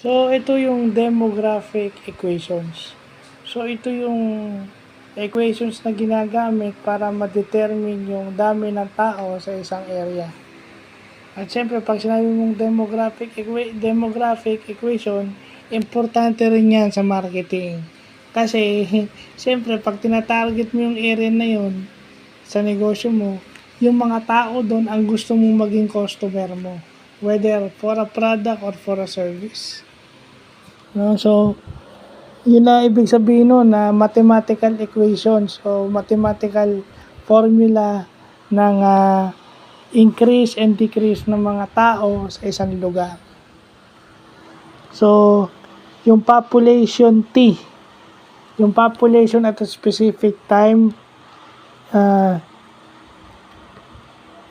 So, ito yung demographic equations. So, ito yung equations na ginagamit para ma-determine yung dami ng tao sa isang area. At syempre, pag sinabi mong demographic equation, importante rin yan sa marketing. Kasi, syempre, pag tinatarget mo yung area na yun sa negosyo mo, yung mga tao doon ang gusto mong maging customer mo. Whether for a product or for a service. No? So, yun na ibig sabihin nun na mathematical equations o mathematical formula ng increase and decrease ng mga tao sa isang lugar. So, yung population T, yung population at a specific time,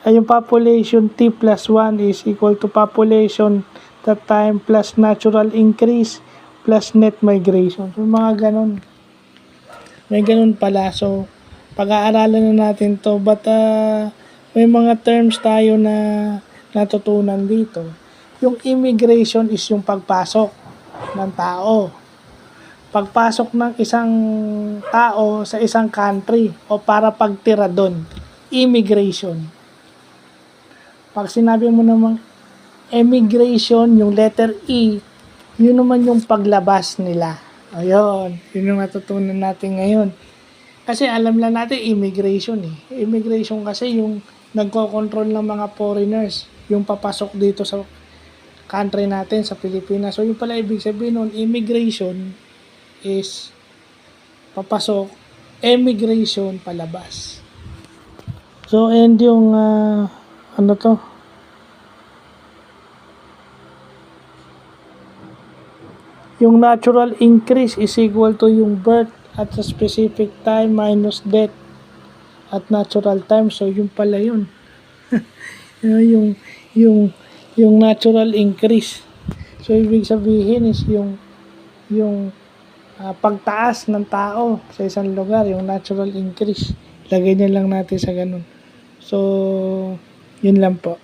yung population T plus 1 is equal to population that time plus natural increase plus net migration. So, mga ganun. May ganun pala. So, pag-aaralan na natin to. But, may mga terms tayo na natutunan dito. Yung immigration is yung pagpasok ng tao. Pagpasok ng isang tao sa isang country o para pagtira doon. Immigration. Pag sinabi mo namang emigration, yung letter E, yun naman yung paglabas nila. Ayun, yun yung natutunan natin ngayon. Kasi alam lang natin immigration eh. Immigration kasi yung nagko-control ng mga foreigners, yung papasok dito sa country natin, sa Pilipinas. So yung pala ibig sabihin nun, immigration is papasok, emigration palabas. So and yung yung natural increase is equal to yung birth at a specific time minus death at natural time. So, yung pala yun. yung natural increase. So, ibig sabihin is yung pagtaas ng tao sa isang lugar, yung natural increase. Lagay niya lang natin sa ganun. So, yun lang po.